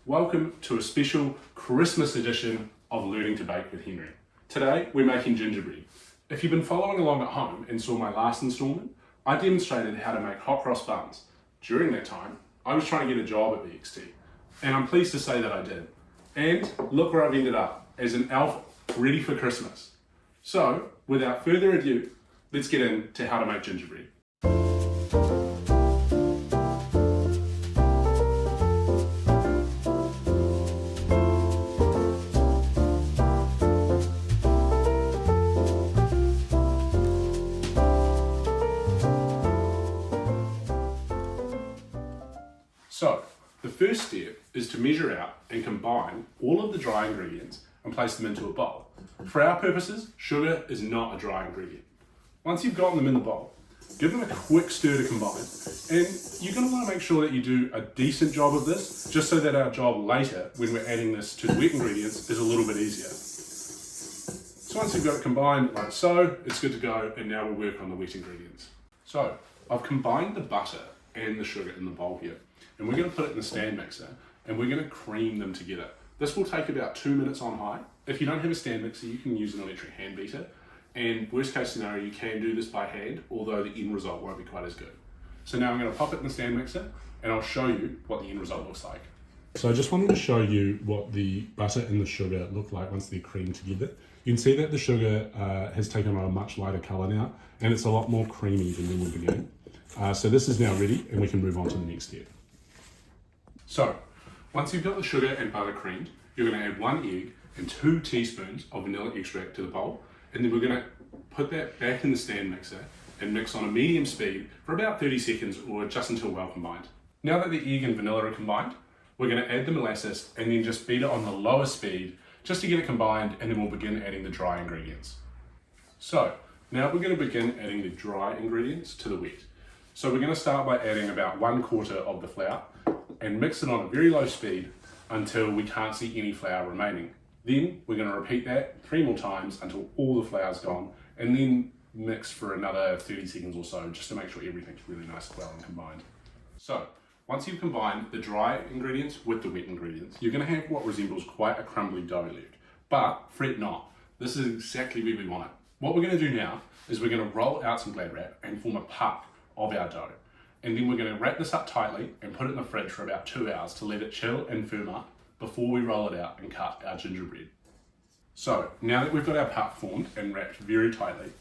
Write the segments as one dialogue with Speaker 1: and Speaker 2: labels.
Speaker 1: Welcome to a special Christmas edition of Learning to Bake with Henry. Today we're making gingerbread. If you've been following along at home and saw my last instalment, I demonstrated how to make hot cross buns. During that time, I was trying to get a job at BXT, and I'm pleased to say that I did. And look where I've ended up, as an elf ready for Christmas. So, without further ado, let's get into how to make gingerbread. So, the first step is to measure out and combine all of the dry ingredients and place them into a bowl. For our purposes, sugar is not a dry ingredient. Once you've gotten them in the bowl, give them a quick stir to combine, and you're going to want to make sure that you do a decent job of this, just so that our job later, when we're adding this to the wet ingredients, is a little bit easier. So once you've got it combined like so, it's good to go, and now we'll work on the wet ingredients. So, I've combined the butter and the sugar in the bowl here, and we're going to put it in the stand mixer, and we're going to cream them together. This will take about 2 minutes on high. If you don't have a stand mixer, you can use an electric hand beater, and worst case scenario, you can do this by hand, although the end result won't be quite as good. So now I'm going to pop it in the stand mixer, and I'll show you what the end result looks like. So I just wanted to show you what the butter and the sugar look like once they're creamed together. You can see that the sugar has taken on a much lighter colour now, and it's a lot more creamy than when we began. So this is now ready, and we can move on to the next step. So, once you've got the sugar and butter creamed, you're going to add 1 egg and 2 teaspoons of vanilla extract to the bowl, and then we're going to put that back in the stand mixer and mix on a medium speed for about 30 seconds or just until well combined. Now that the egg and vanilla are combined, we're going to add the molasses and then just beat it on the lower speed just to get it combined, and then we'll begin adding the dry ingredients. So, now we're going to begin adding the dry ingredients to the wet. So we're going to start by adding about 1/4 of the flour and mix it on a very low speed until we can't see any flour remaining. Then we're going to repeat that 3 more times until all the flour's gone, and then mix for another 30 seconds or so just to make sure everything's really nice, well and combined. So once you've combined the dry ingredients with the wet ingredients, you're going to have what resembles quite a crumbly dough left. But fret not, this is exactly where we want it. What we're going to do now is we're going to roll out some glad wrap and form a puck of our dough. And then we're going to wrap this up tightly and put it in the fridge for about 2 hours to let it chill and firm up before we roll it out and cut our gingerbread. So now that we've got our puck formed and wrapped very tightly,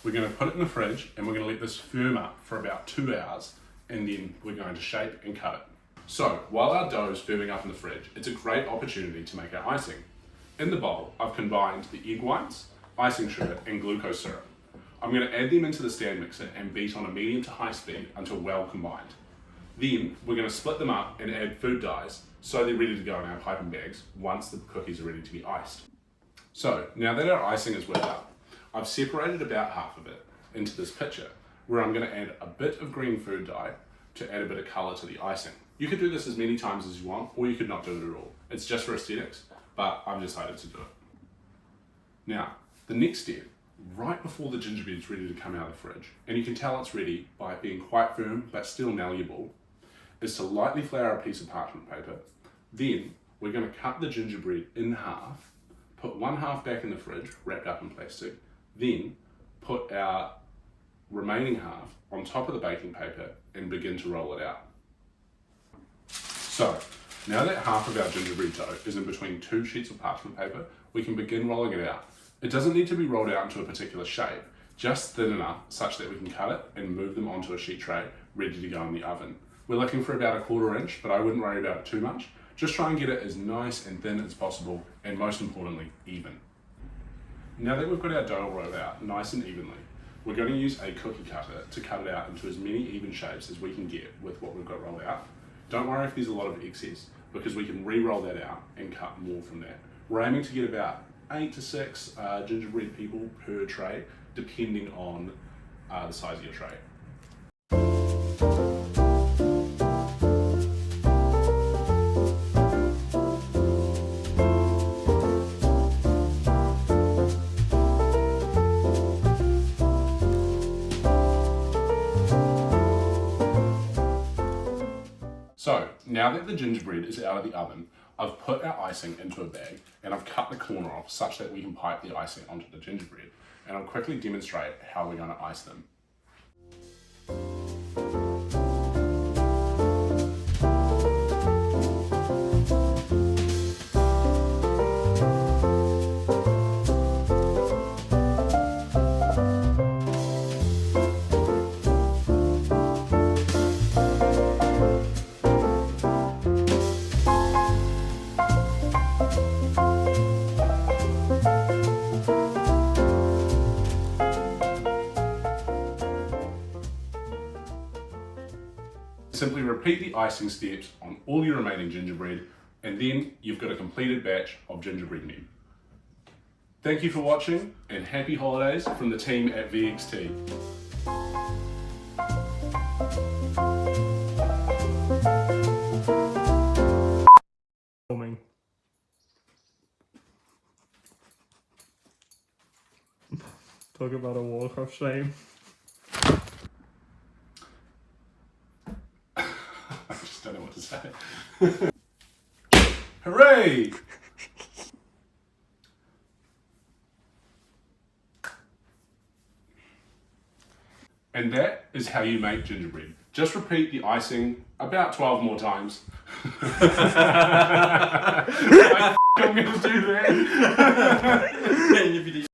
Speaker 1: we're going to put it in the fridge and we're going to let this firm up for about 2 hours, and then we're going to shape and cut it. So while our dough is firming up in the fridge, it's a great opportunity to make our icing. In the bowl, I've combined the egg whites, icing sugar and glucose syrup. I'm going to add them into the stand mixer and beat on a medium to high speed until well combined. Then we're going to split them up and add food dyes so they're ready to go in our piping bags once the cookies are ready to be iced. So now that our icing is whipped up, I've separated about half of it into this pitcher where I'm going to add a bit of green food dye to add a bit of colour to the icing. You could do this as many times as you want, or you could not do it at all. It's just for aesthetics, but I've decided to do it. Now, the next step, right before the gingerbread is ready to come out of the fridge, and you can tell it's ready by it being quite firm but still malleable, is to lightly flour a piece of parchment paper. Then we're going to cut the gingerbread in half, put 1/2 back in the fridge wrapped up in plastic, then put our remaining half on top of the baking paper and begin to roll it out. So now that half of our gingerbread dough is in between 2 sheets of parchment paper, we can begin rolling it out. It doesn't need to be rolled out into a particular shape, just thin enough such that we can cut it and move them onto a sheet tray ready to go in the oven. We're looking for about 1/4 inch, but I wouldn't worry about it too much. Just try and get it as nice and thin as possible, and most importantly, even. Now that we've got our dough rolled out nice and evenly, we're going to use a cookie cutter to cut it out into as many even shapes as we can get with what we've got rolled out. Don't worry if there's a lot of excess, because we can re-roll that out and cut more from that. We're aiming to get about 8 to 6 gingerbread people per tray, depending on the size of your tray. So now that the gingerbread is out of the oven, I've put our icing into a bag and I've cut the corner off such that we can pipe the icing onto the gingerbread, and I'll quickly demonstrate how we're going to ice them. Simply repeat the icing steps on all your remaining gingerbread, and then you've got a completed batch of gingerbread men. Thank you for watching, and happy holidays from the team at VXT.
Speaker 2: Talk about a walk of shame.
Speaker 1: I just don't know what to say. Hooray! And that is how you make gingerbread. Just repeat the icing about 12 more times. I'm gonna do that.